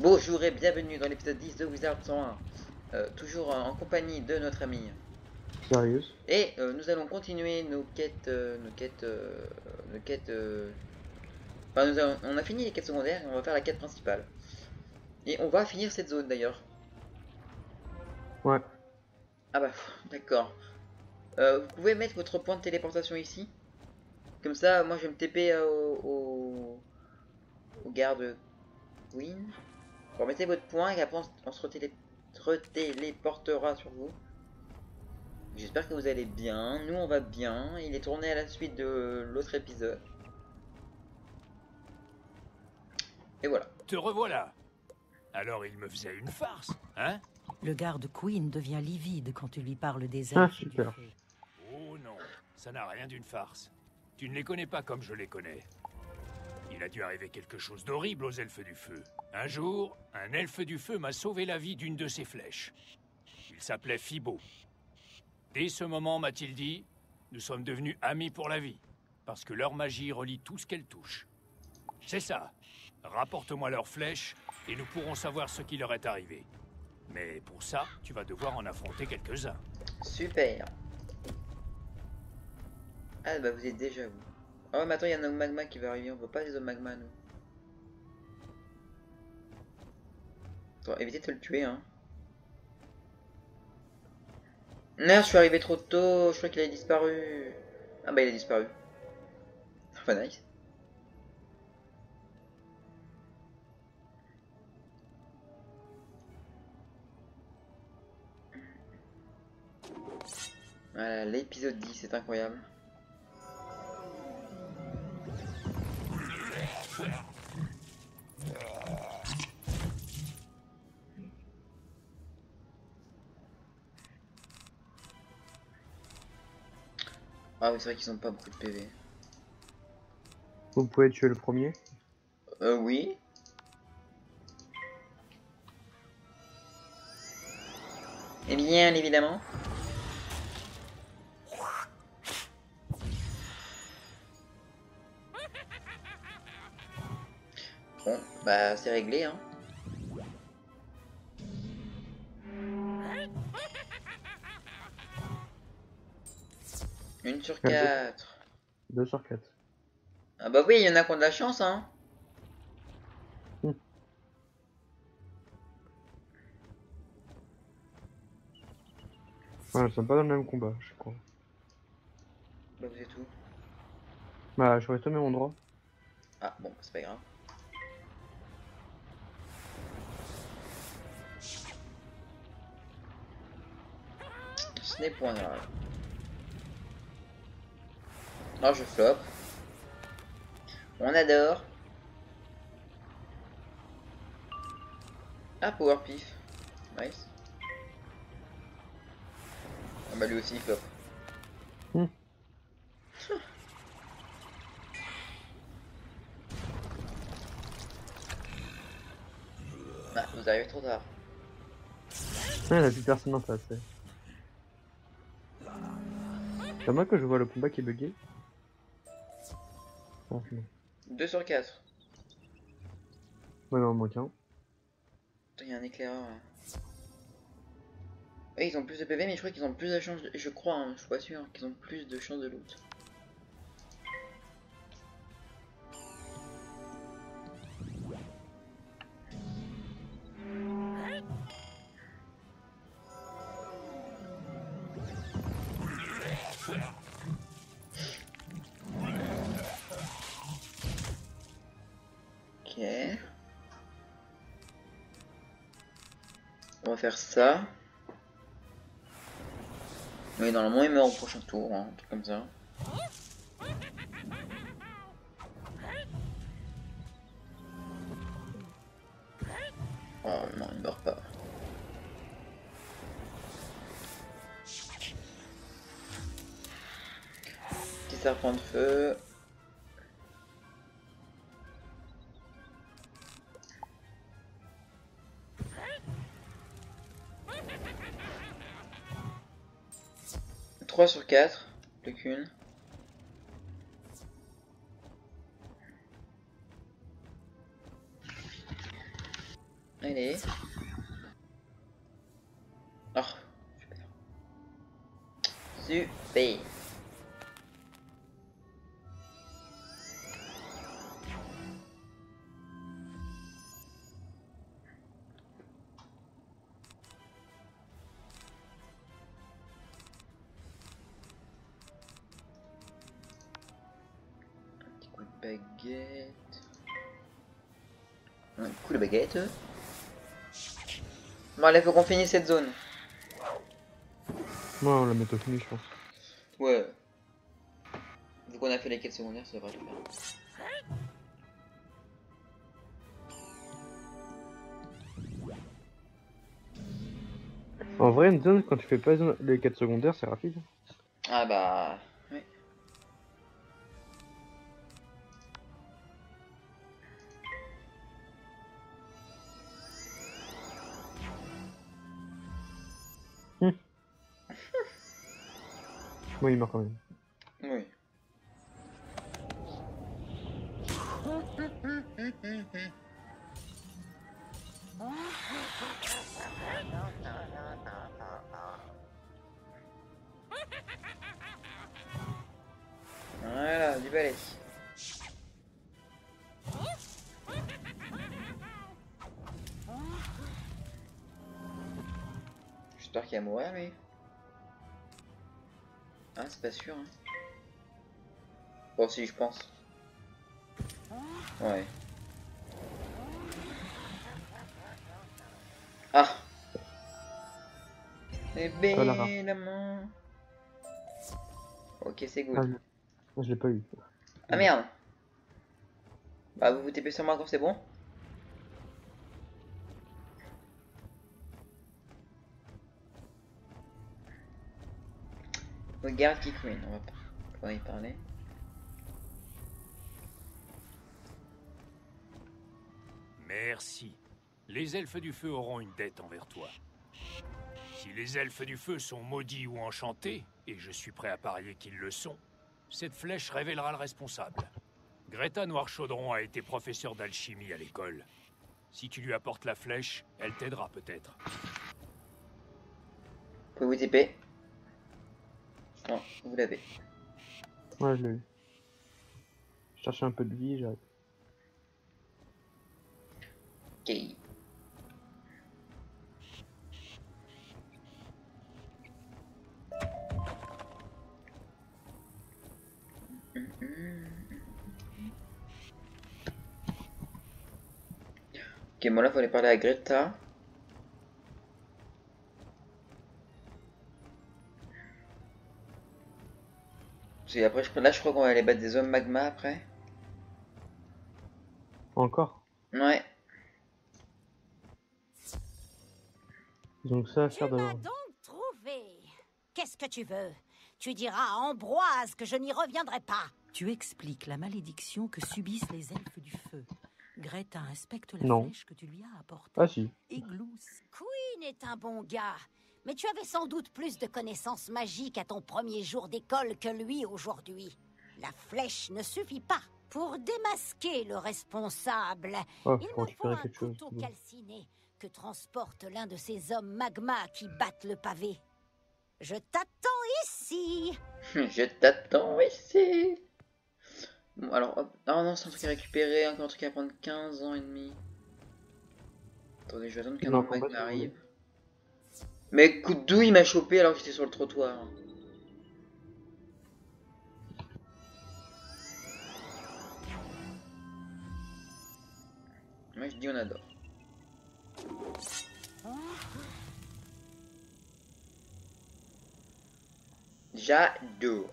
Bonjour et bienvenue dans l'épisode 10 de Wizard 101, toujours en compagnie de notre ami. Sérieux? Et nous allons continuer nos quêtes, Enfin, on a fini les quêtes secondaires et on va faire la quête principale. Et on va finir cette zone d'ailleurs. Ouais. Ah bah, d'accord. Vous pouvez mettre votre point de téléportation ici. Comme ça, moi je vais me TP au garde Queen. Bon, mettez votre point et après on se retéléportera sur vous. J'espère que vous allez bien, nous on va bien, il est tourné à la suite de l'autre épisode. Et voilà. Te revoilà. Alors il me faisait une farce, hein? Le garde Queen devient livide quand tu lui parles des Ah, elfes du super. feu. Oh non, ça n'a rien d'une farce. Tu ne les connais pas comme je les connais. Il a dû arriver quelque chose d'horrible aux elfes du feu. Un jour, un elfe du feu m'a sauvé la vie d'une de ses flèches. Il s'appelait Fibo. Dès ce moment, m'a-t-il dit, nous sommes devenus amis pour la vie, parce que leur magie relie tout ce qu'elle touche. C'est ça. Rapporte-moi leurs flèches, et nous pourrons savoir ce qui leur est arrivé. Mais pour ça, tu vas devoir en affronter quelques-uns. Super. Ah bah vous êtes déjà vous. Oh mais attends, il y a un homme magma qui va arriver, on voit pas les hommes magma nous. Attends, évitez de te le tuer hein. Merde, je suis arrivé trop tôt, je crois qu'il a disparu. Ah bah il a disparu. Enfin nice. Voilà, l'épisode 10, c'est incroyable. Ah oui, c'est vrai qu'ils ont pas beaucoup de PV. Vous pouvez tuer le premier. Oui. Et bien évidemment. Bon, bah c'est réglé hein. Une sur 4. 2 sur 4. Ah bah oui, il y en a qui ont de la chance hein. Ouais, ils sont pas dans le même combat, je crois. Bah vous êtes où? Bah, je reste au même endroit. Ah bon, c'est pas grave. Ce n'est point grave. Non, je flop. On adore. Ah, Power Pif. Nice. Ah bah lui aussi il flop. Hmm. Ah, vous arrivez trop tard. Ah, il a plus personne en face. Ouais. C'est à moi que je vois le combat qui est bugué. Ah, non. 2 sur 4. Ouais, non, il manque un. Il y a un éclaireur là. Oui, ils ont plus de PV, mais je crois qu'ils ont plus de chance. Je crois, hein, je suis pas sûr, hein, qu'ils ont plus de chance de loot. Ok. On va faire ça. Oui, normalement il meurt au prochain tour, hein, un truc comme ça. Oh non, il meurt pas. Petit serpent de feu. Trois sur 4. Plus qu'une. Oh, super. Super. Baguette. Cool baguette. Bon allez, faut qu'on finisse cette zone. Moi, on la met au fini, je pense. Ouais. Vu qu'on a fait les quêtes secondaires, ça devrait le faire. En vrai, une zone, quand tu fais pas les quêtes secondaires, c'est rapide. Ah bah... Oui. Moi, il meurt quand même. Oui. Voilà, du balai. J'espère qu'il va mourir lui. Ah, c'est pas sûr. Hein. Bon, si, je pense. Ouais. Ah. Eh ben, la main. Ok, c'est good. Ah, je l'ai pas eu. Ah merde. Bah, vous vous TP sur moi quand c'est bon. Regarde qui queen, on va pas y parler. Merci. Les elfes du feu auront une dette envers toi. Si les elfes du feu sont maudits ou enchantés, et je suis prêt à parier qu'ils le sont, cette flèche révélera le responsable. Greta Noirchaudron a été professeure d'alchimie à l'école. Si tu lui apportes la flèche, elle t'aidera peut-être. Pouvez-vous TP? Non, vous l'avez. Ouais, je l'ai eu. Je cherchais un peu de vie, j'arrive. Ok. Ok, bon là, faut aller parler à Greta. Parce que après, là, je crois qu'on va aller battre des hommes magma après. Encore? Ouais. Donc ça à Tu faire m'as d'abord. donc trouvé. Qu'est-ce que tu veux? Tu diras à Ambroise que je n'y reviendrai pas. Tu expliques la malédiction que subissent les elfes du feu. Greta inspecte la Non. flèche que tu lui as apportée. Ah si. Et glousse. Queen est un bon gars. Mais tu avais sans doute plus de connaissances magiques à ton premier jour d'école que lui aujourd'hui. La flèche ne suffit pas. Pour démasquer le responsable, Oh, il faut me faut récupérer un quelque chose. couteau c'est bon. calciné que transporte l'un de ces hommes magma qui battent le pavé. Je t'attends ici. Je t'attends ici. Bon, alors, hop. Ah non, c'est un truc à récupérer. Encore un truc à prendre 15 ans et demi. Attendez, je vais attendre qu'un Non, homme faut pas magma se arrive. rouler. Mais coup de douille, il m'a chopé alors que j'étais sur le trottoir. Moi je dis on adore. J'adore.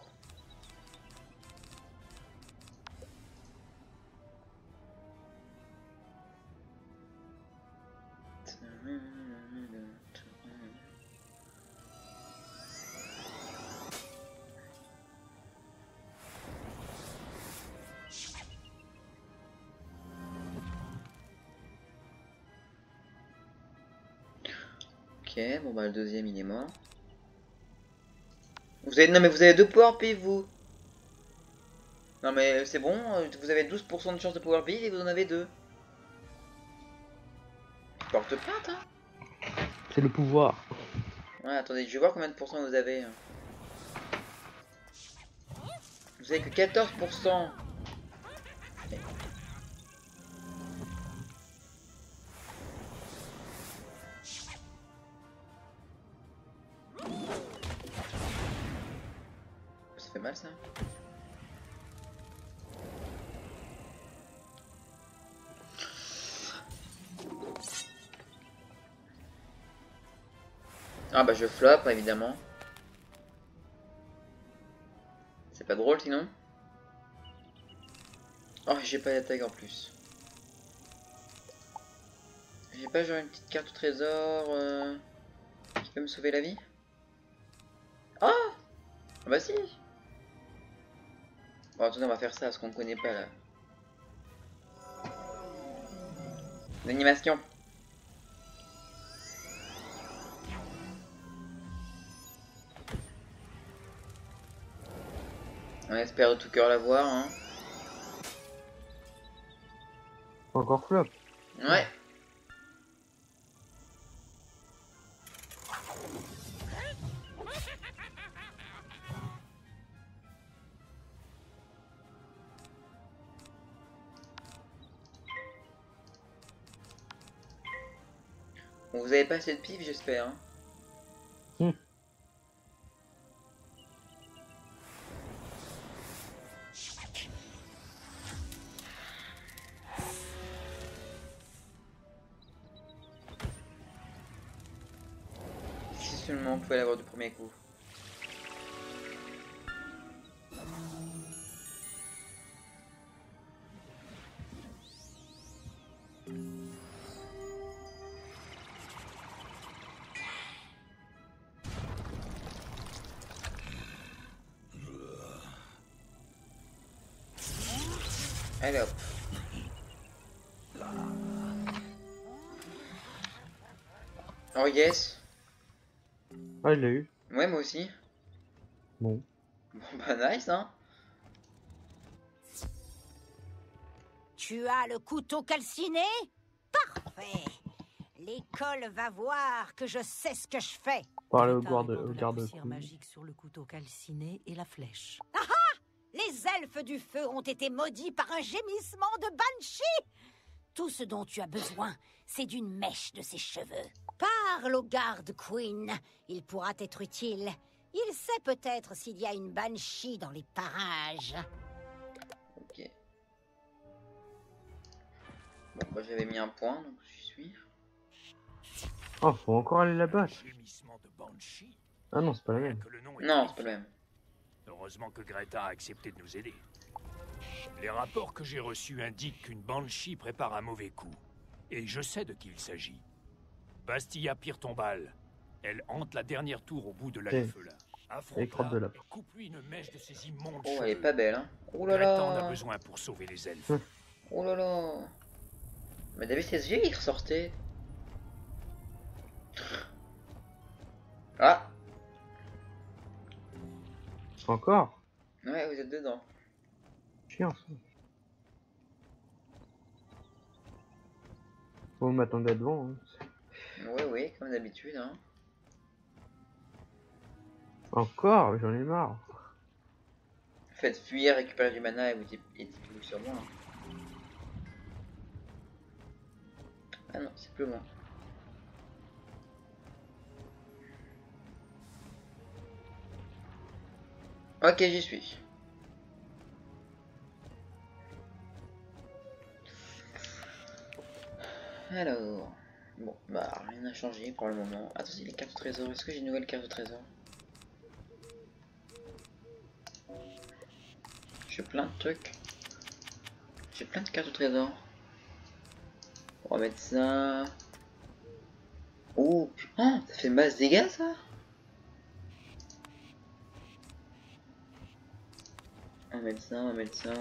Ok, bon bah le deuxième il est mort. Vous avez... Non mais vous avez 2 power P vous. Non mais c'est bon, vous avez 12% de chance de power P et vous en avez 2. Par te plainte, hein. C'est le pouvoir. Ouais, attendez, je vais voir combien de pourcents vous avez. Vous avez que 14%. Ça fait mal, ça. Ah bah je flop évidemment. C'est pas drôle sinon. Oh j'ai pas d'attaque en plus. J'ai pas genre une petite carte au trésor qui peut me sauver la vie. Ah bah si. Bon attendez on va faire ça parce qu'on connaît pas là. L'animation. On espère de tout cœur la voir, hein. Encore flop. Ouais. Bon, vous avez pas assez de pif, j'espère, hein. Si seulement on pouvait l'avoir du premier coup. Allez hop. Oh yes. Ah, je l'ai eu. Ouais moi aussi. Bon. Bon bah nice hein. Tu as le couteau calciné? Parfait. L'école va voir que je sais ce que je fais. Parler au Greta répand garde, de au la garde poussière magique sur le couteau calciné et la flèche. Les elfes du feu ont été maudits par un gémissement de Banshee. Tout ce dont tu as besoin, c'est d'une mèche de ses cheveux. Parle au garde, Queen. Il pourra t'être utile. Il sait peut-être s'il y a une Banshee dans les parages. Ok. Bon bah j'avais mis un point donc j'y suis. Oh, faut encore aller là-bas. Gémissement de Banshee. Ah non, c'est pas la Rien même. que le nom est Non c'est pas terrifiant. le même. Heureusement que Greta a accepté de nous aider. Les rapports que j'ai reçus indiquent qu'une Banshee prépare un mauvais coup. Et je sais de qui il s'agit. Bastilla Pire-Tombal. Elle hante la dernière tour au bout de la Eh. feu là. Et crotte de Affronte-la lapin. et coupe-lui une mèche de ses immondes Oh cheveux. elle est pas belle hein. Oh là Greta en a là. besoin pour sauver les elfes. Oh là là. Mais David ses yeux il ressortait. Ah. Encore? Ouais vous êtes dedans. Chiant, ça. Vous m'attendez devant. Hein. Ouais ouais comme d'habitude hein. Encore? J'en ai marre. Faites fuir, récupérez du mana et vous dites-vous sur moi. Hein. Ah non, c'est plus loin. Ok, j'y suis. Alors, bon, bah rien n'a changé pour le moment. Attention, les cartes au trésor. Est-ce que j'ai une nouvelle carte au trésor? J'ai plein de trucs. J'ai plein de cartes au trésor. On va mettre ça. Oh, putain, ça fait masse dégâts ça. On va mettre ça, on va mettre ça.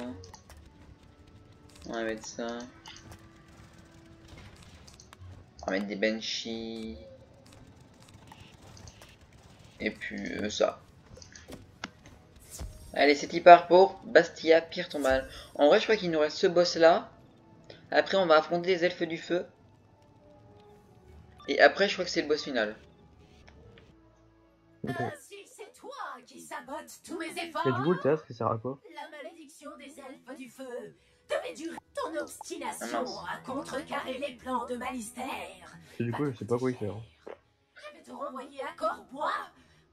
On va mettre ça. On va mettre des Banshees. Et puis ça. Allez, c'est y part pour Bastilla Pire-Tombal. En vrai, je crois qu'il nous reste ce boss là. Après, on va affronter les elfes du feu. Et après, je crois que c'est le boss final. Ok. Ainsi, c'est toi qui sabotes tous mes efforts. Et du coup, le théâtre, il sert à quoi? La malédiction des elfes du feu devait durer. Ton obstination Ah, mince. à contrecarrer les plans de Malister. Et du coup, je sais pas quoi il sert. Je vais te renvoyer à Corbois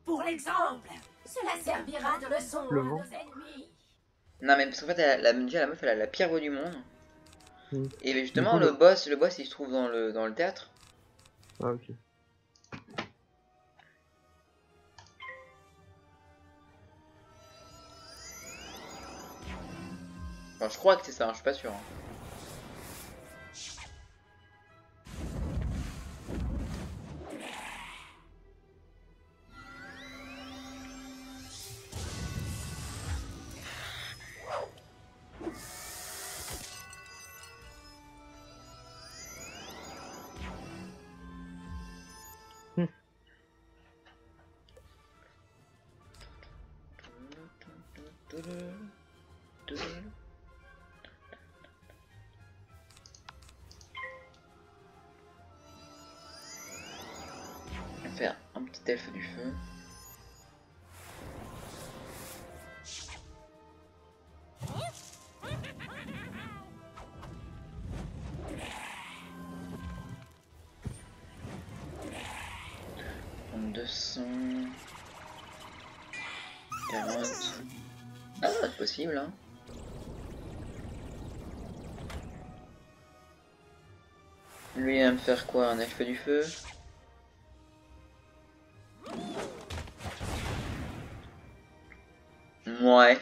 pour l'exemple. Cela servira de leçon Le à vent. nos ennemis. Non, mais parce qu'en fait, déjà, la meuf, elle a la pire voix du monde. Mm. Et justement, Du coup, le boss, il se trouve dans le théâtre. Ah, ok. Enfin, je crois que c'est ça, hein, je suis pas sûr. Hein. On va faire un petit elfe du feu. En 240. Ah, c'est possible, hein. Lui, il va me faire quoi? Un elfe du feu? Ouais.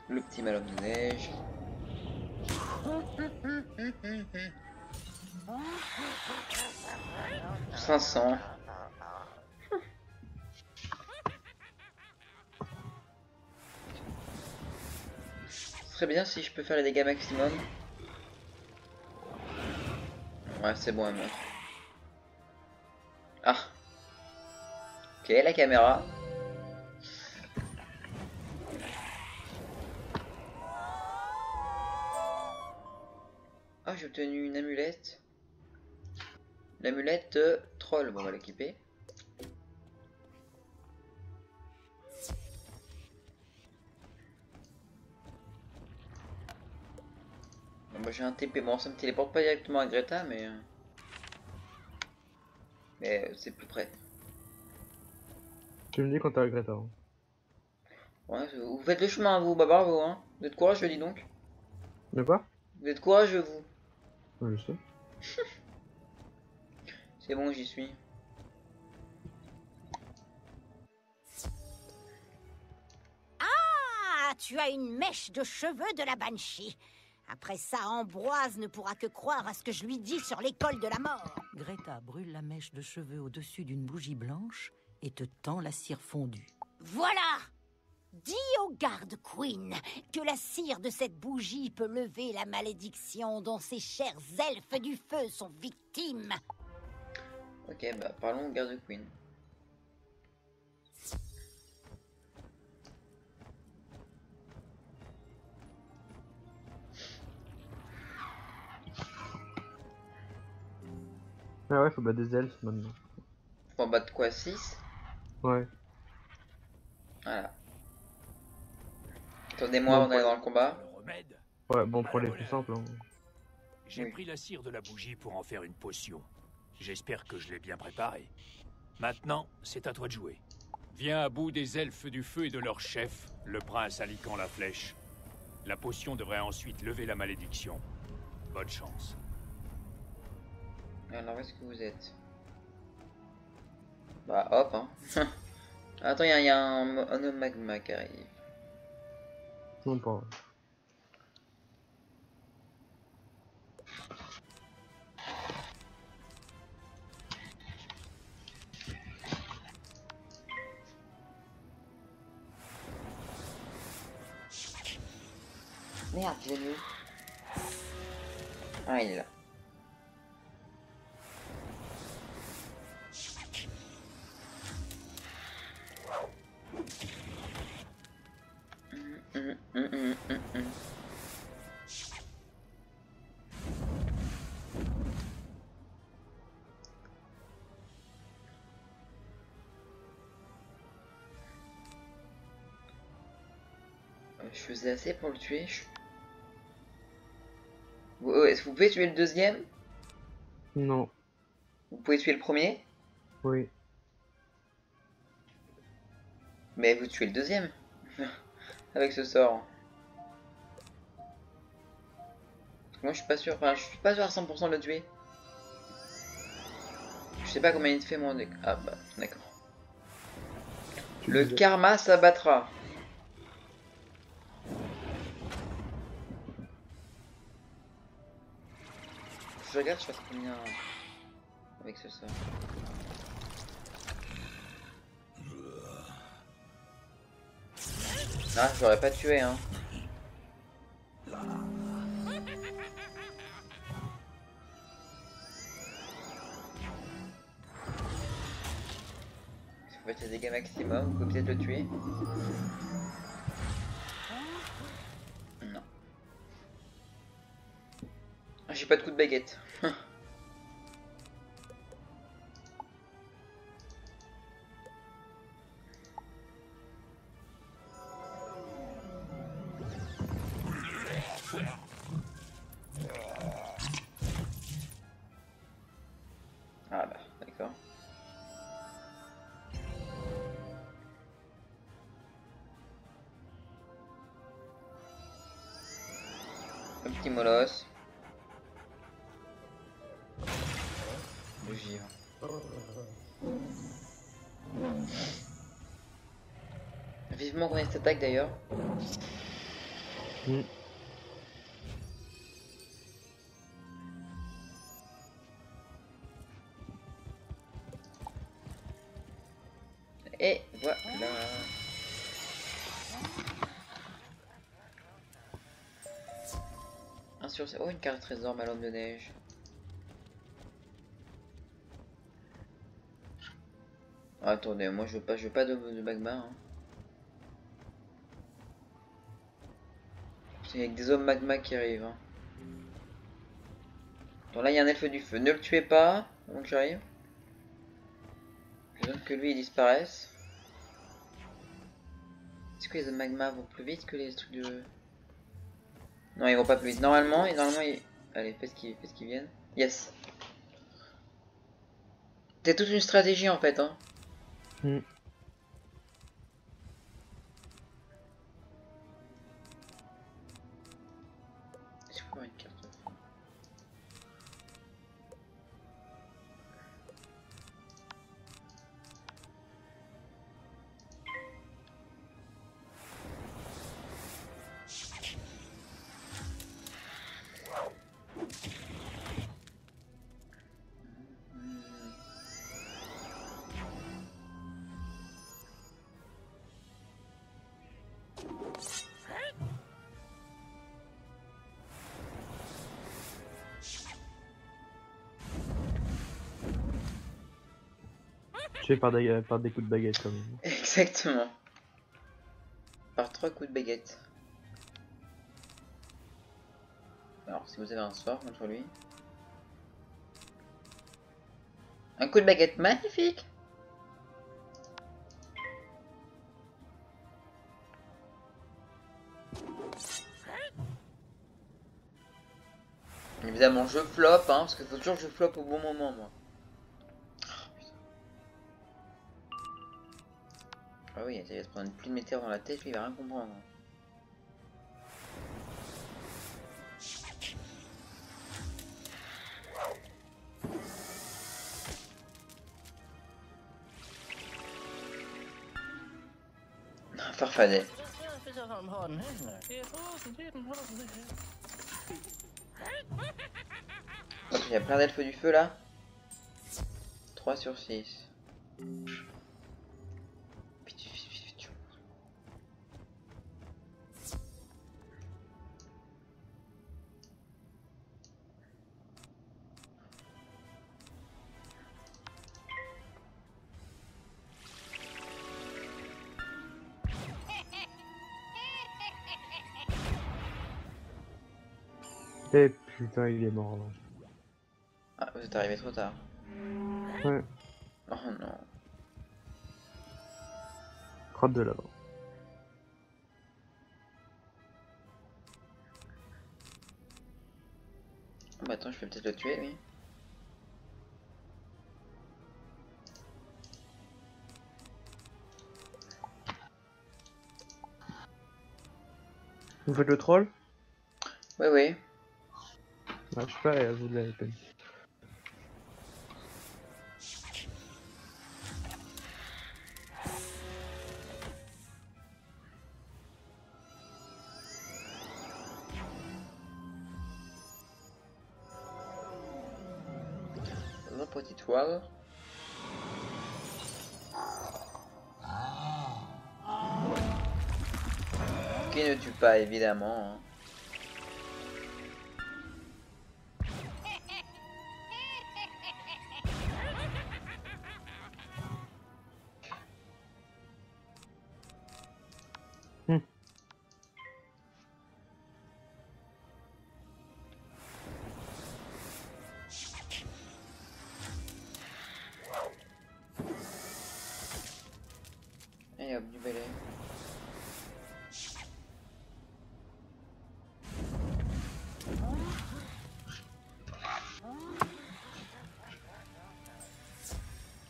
Le petit malhomme de neige. « 500. » Ce serait bien si je peux faire les dégâts maximum. Ouais, c'est bon, elle meurt. Ah. Ok, la caméra. Ah, j'ai obtenu une amulette. L'amulette troll, bon, on va l'équiper. Bon, moi j'ai un TP, bon ça me téléporte pas directement à Greta, mais c'est plus près. Tu me dis quand t'as regretté. Hein. Ouais, vous faites le chemin, vous, bah bravo, hein. Vous êtes courageux, dis donc. De quoi? Vous êtes courageux, vous. Ouais, je sais. C'est bon, j'y suis. Ah, tu as une mèche de cheveux de la Banshee. Après ça, Ambroise ne pourra que croire à ce que je lui dis sur l'école de la mort. Greta brûle la mèche de cheveux au-dessus d'une bougie blanche et te tend la cire fondue. Voilà! Dis au garde Queen que la cire de cette bougie peut lever la malédiction dont ces chers elfes du feu sont victimes. Ok, bah parlons au garde Queen. Ah ouais, faut battre des elfes maintenant. Faut en battre quoi, 6? Ouais. Voilà. Attendez-moi Bon, avant d'aller dans le combat. Le remède. Ouais, bon, pour les plus simples. Hein. J'ai Oui. pris la cire de la bougie pour en faire une potion. J'espère que je l'ai bien préparée. Maintenant, c'est à toi de jouer. Viens à bout des elfes du feu et de leur chef, le prince Alican la Flèche. La potion devrait ensuite lever la malédiction. Bonne chance. Alors, où est-ce que vous êtes? Bah, hop, hein. Attends, il y a un homme magma qui arrive. Non, pas. Merde, il est où? Ah, il est là. Je faisais assez pour le tuer. Est-ce que vous pouvez tuer le deuxième? Non. Vous pouvez tuer le premier? Oui. Mais vous tuez le deuxième avec ce sort. Moi je suis pas sûr, enfin je suis pas sûr à 100% de le tuer. Je sais pas combien il te fait moi. Ah bah d'accord. Le karma s'abattra. Je regarde, je fasse combien avec ce sort. Ah, je l'aurais pas tué hein. Si vous faites les dégâts maximum, vous pouvez peut-être le tuer. Non. Ah, j'ai pas de coup de baguette. Ah bah, d'accord. Un petit molosse. Le givre. Vivement qu'on ait cette attaque d'ailleurs. Mm. Et voilà. 1 sur 7. Oh, une carte trésor, Malhomme de neige. Ah, attendez, moi je veux pas de magma. Hein. C'est avec des hommes magma qui arrivent. Hein. Donc là, il y a un elfe du feu. Ne le tuez pas, avant que j'arrive. Je veux que lui il disparaisse. Est-ce que les hommes magma vont plus vite que les trucs de... Non, ils vont pas plus vite. Normalement, ils... Allez, faites ce qu'ils viennent. Yes. C'est toute une stratégie en fait. Hein. Mm. Est-ce qu'on a une carte? Tué par des coups de baguette quand même. Exactement. Par 3 coups de baguette. Alors, si vous avez un sort contre lui. Un coup de baguette magnifique. Évidemment, je flop, hein, parce qu'il faut toujours que je flop au bon moment, moi. Ah oui, il va se prendre une pluie de météore dans la tête, lui, il va rien comprendre. Farfadet. Donc, il y a plein d'elfes du feu là. 3 sur 6. Eh putain, il est mort là. Ah, vous êtes arrivé trop tard. Ouais, Oh non. crotte de là-bas. Bah attends, je vais peut-être le tuer, lui. Vous faites le troll? Oui, oui. Ah, je sais pas, et à vous de la peine. La petite toile. Qui ne tue pas, évidemment. Hein. Et hop, du balai.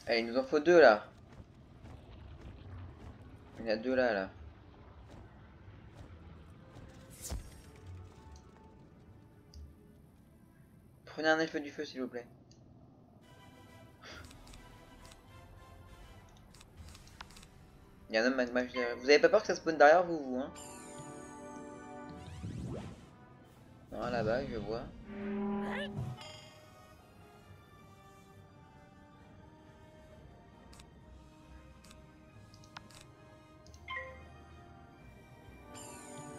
Allez, il nous en faut deux là. Il y en a deux là, là. Prenez un elfe du feu, s'il vous plaît. Il y a un homme magma juste derrière. Vous avez pas peur que ça spawn derrière vous, hein? Non, là-bas, je vois.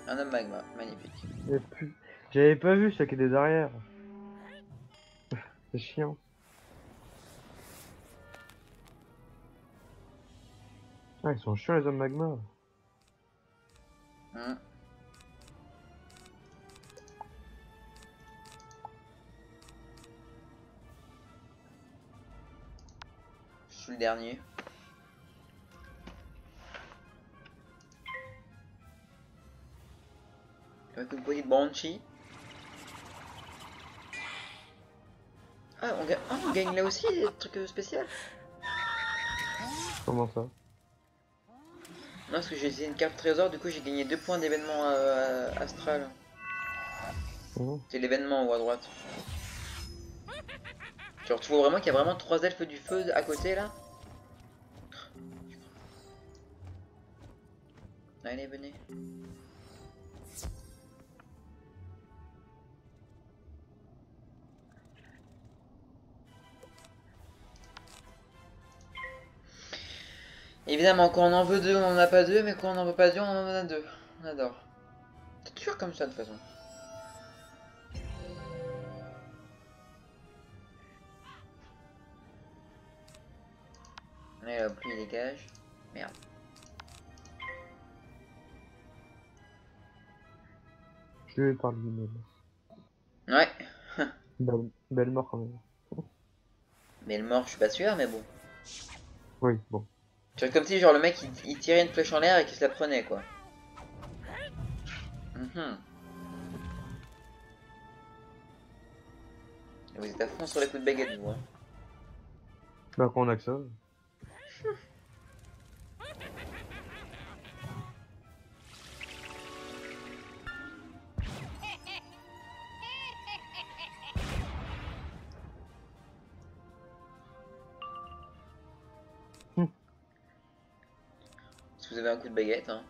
Un homme magma, magnifique. J'avais pas vu celui qui était derrière. C'est chiant. Ah, ils sont chiants les hommes magma. Hein. Je suis le dernier. Avec une petite banshee. Ah, on gagne là aussi des trucs spéciaux. Comment ça? Non, parce que j'ai essayé une carte trésor, du coup j'ai gagné 2 points d'événement astral. Oh. C'est l'événement en haut à droite. Genre, tu vois vraiment qu'il y a vraiment 3 elfes du feu à côté là? Allez, venez. Évidemment, quand on en veut deux, on n'en a pas deux, mais quand on n'en veut pas deux, on en a deux. On adore. C'est toujours comme ça de toute façon. Allez hop, lui il dégage. Merde. Je vais par lui-même. Ouais. Belle mort quand même. Mais le mort, je suis pas sûr, mais bon. Oui, bon. C'est comme si genre le mec il tirait une flèche en l'air et qu'il se la prenait quoi. Et vous êtes à fond sur les coups de baguette vous hein. Bah quand on a que ça. Si vous avez un coup de baguette hein.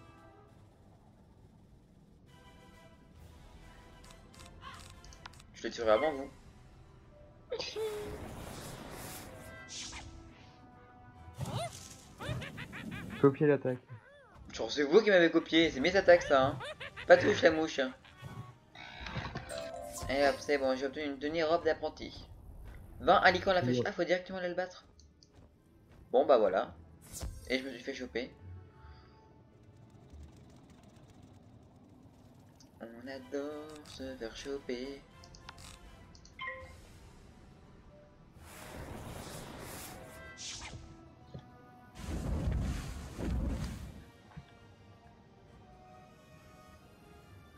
Je le tuerai avant vous. Copier l'attaque. Genre c'est vous qui m'avez copié, c'est mes attaques ça hein. Pas touche la mouche. Et hop c'est bon, j'ai obtenu une tenue robe d'apprenti. 20 alicorn la flèche. Ah faut directement aller le battre. Bon bah voilà. Et je me suis fait choper. On adore se faire choper.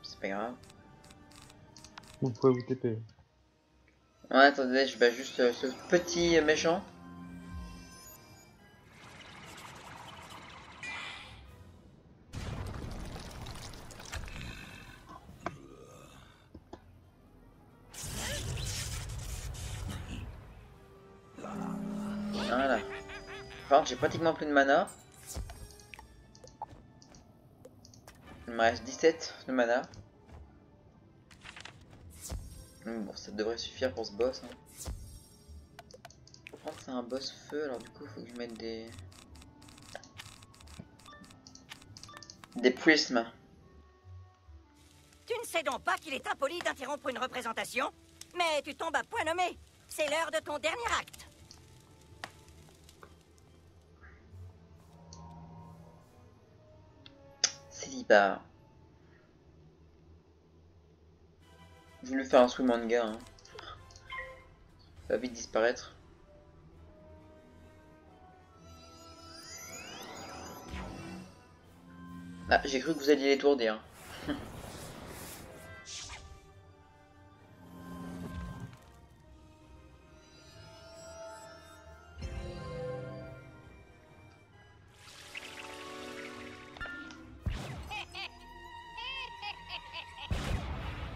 C'est pas grave. Vous pouvez vous TP. Ouais, attendez, je bats juste ce petit méchant. Voilà. Par contre, j'ai pratiquement plus de mana. Il me reste 17 de mana. Bon, ça devrait suffire pour ce boss. Hein. Je crois que c'est un boss feu, alors du coup, il faut que je mette des prismes. Tu ne sais donc pas qu'il est impoli d'interrompre une représentation? Mais tu tombes à point nommé. C'est l'heure de ton dernier acte. Célibat. Je vais lui faire un sous manga. Hein. Ça va vite disparaître. Ah, j'ai cru que vous alliez l'étourdir.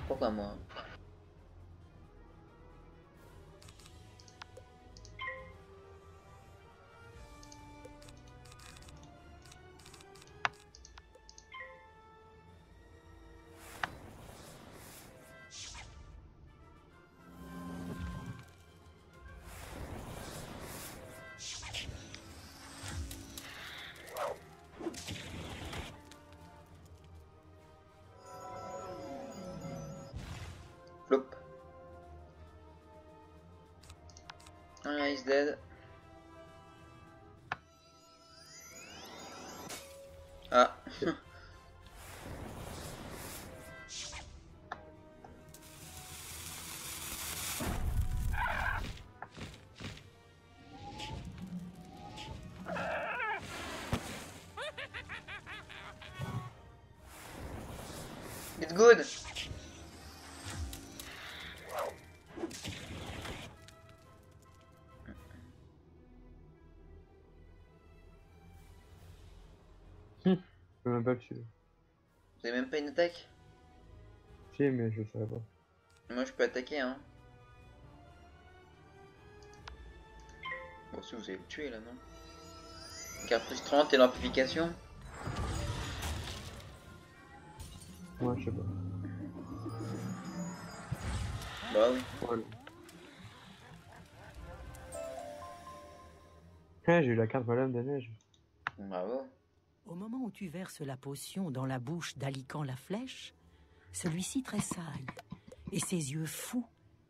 Pourquoi moi? Flop. Ah, he's dead. Ah. It's good. Je peux même pas le tuer. Vous avez même pas une attaque? Si, mais je saurais pas. Moi je peux attaquer hein. Bon si vous allez le tuer là non? Carte plus 30 et l'amplification. Ouais, je sais pas. Bah oui. Voilà. Ah, j'ai eu la carte Malame des Neiges. Bravo. Au moment où tu verses la potion dans la bouche d'Alican la flèche, celui-ci tressaille et ses yeux fous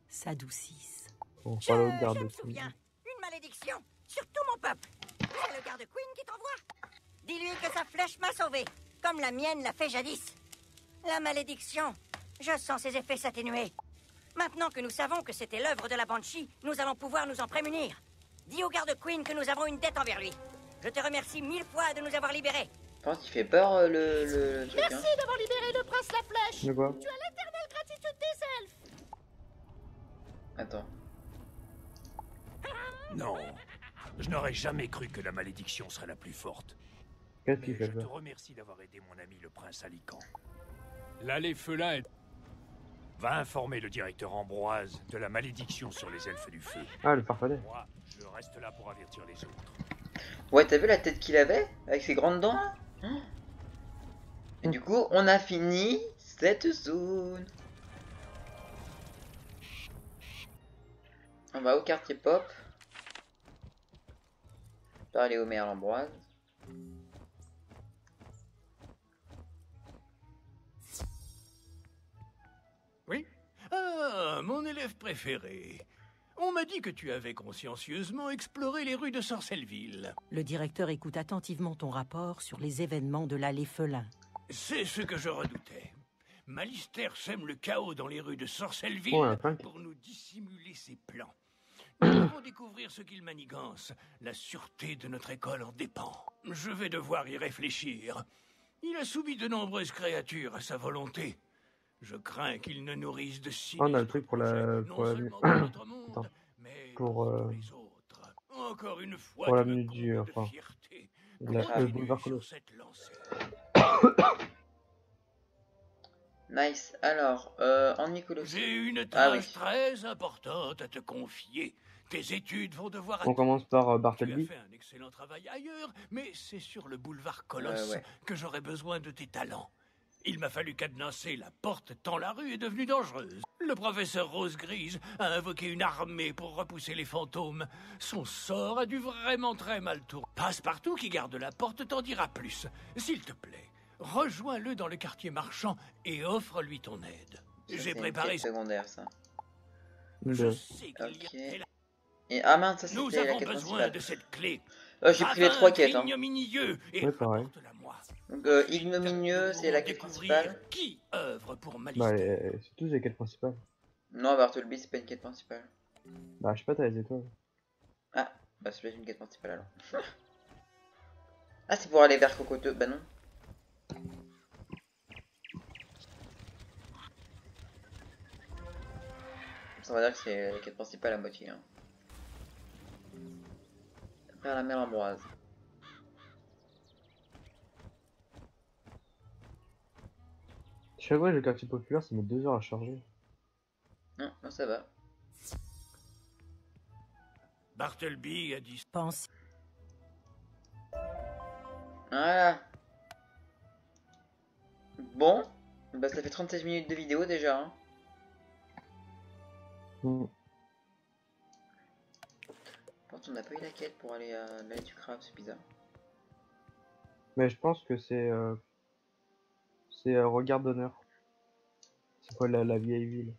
s'adoucissent. Bon, Je pas l'autre garde me aussi. souviens. Une malédiction sur tout mon peuple. C'est le garde Queen qui t'envoie. Dis-lui que sa flèche m'a sauvé, comme la mienne l'a fait jadis. La malédiction, je sens ses effets s'atténuer. Maintenant que nous savons que c'était l'œuvre de la Banshee, nous allons pouvoir nous en prémunir. Dis au garde Queen que nous avons une dette envers lui. Je te remercie 1000 fois de nous avoir libérés. Par contre il fait peur le truc Merci d'avoir libéré le prince la flèche. De quoi? Tu as l'éternelle gratitude des elfes. Attends. Non, je n'aurais jamais cru que la malédiction serait la plus forte. Qu'est-ce Mais qu'il fait je te là? remercie d'avoir aidé mon ami le prince Alican. L'allée Felin va informer le directeur Ambroise de la malédiction sur les elfes du feu. Ah, le farfadet. Moi, je reste là pour avertir les autres. Ouais, t'as vu la tête qu'il avait? Avec ses grandes dents là? Et du coup, on a fini cette zone. On va au quartier pop. Parler au maire Ambroise. Oui? Ah, mon élève préféré. On m'a dit que tu avais consciencieusement exploré les rues de Sorcelleville. Le directeur écoute attentivement ton rapport sur les événements de l'allée Felin. C'est ce que je redoutais. Malister sème le chaos dans les rues de Sorcelleville Ouais, enfin. pour nous dissimuler ses plans. Nous devons découvrir ce qu'il manigance. La sûreté de notre école en dépend. Je vais devoir y réfléchir. Il a soumis de nombreuses créatures à sa volonté. Je crains qu'ils ne nourrissent de sinistres Ah, on a le truc pour la... projets, pour non l'avenue... seulement dans notre monde, Attends. mais Pour, dans tous les autres. Encore une fois, pour tu l'avenue me du... combles de Enfin, fierté. le Continue boulevard sur Colosse. cette lancée. Nice. Alors, en mycologie. J'ai une Ah oui. tâche très importante à te confier. Tes études vont devoir On commence par Tu as Bartleby. fait un excellent travail ailleurs, mais c'est sur le boulevard Colosse Ouais. que j'aurais besoin de tes talents. Il m'a fallu cadenasser la porte tant la rue est devenue dangereuse. Le professeur Rose-Grise a invoqué une armée pour repousser les fantômes. Son sort a dû vraiment très mal tourner. Passepartout qui garde la porte t'en dira plus. S'il te plaît, rejoins-le dans le quartier marchand et offre-lui ton aide. Ça, J'ai c'est une préparé... quête secondaire, ça. Je De... sais qu'il Ok. y a... Et ah mince, ça Nous c'était la avons quête besoin principale. de cette clé. J'ai pris les 3 quêtes. Hein. Ignominieux et Ouais, pareil. rapporte-la-moi. Donc Ensuite, ignominieux, nous c'est pourrons la quête découvrir principale. Qui œuvre pour Bah, Malister. c'est tous les quêtes principales. Non, Bartleby, c'est pas une quête principale. Bah, je sais pas, t'as les étoiles. Ah, bah c'est peut-être une quête principale alors. Ah, c'est pour aller vers Cocoteux. Bah non. Ça va dire que c'est la quête principale à moitié. Hein. Vers la mer Ambroise. Chaque fois, le quartier populaire, ça met 2 heures à charger. Non, non, ça va. Bartleby a dit... Pense. Voilà. Bon. Bah ça fait 36 minutes de vidéo déjà. Hein. Mm. Pourtant on n'a pas eu la quête pour aller à l'allée du crabe, c'est bizarre. Mais je pense que c'est... regard d'honneur. C'est quoi la vieille ville?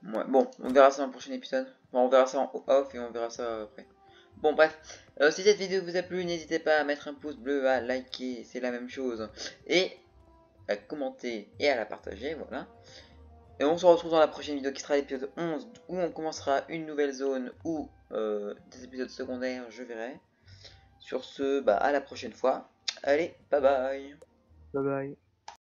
Ouais, bon, on verra ça dans le prochain épisode. Enfin, on verra ça en off et on verra ça après. Bon, bref. Si cette vidéo vous a plu, n'hésitez pas à mettre un pouce bleu, à liker, c'est la même chose. Et à commenter et à la partager, voilà. Et on se retrouve dans la prochaine vidéo qui sera l'épisode 11 où on commencera une nouvelle zone ou des épisodes secondaires, je verrai. Sur ce, bah à la prochaine fois. Allez, bye bye. Bye bye.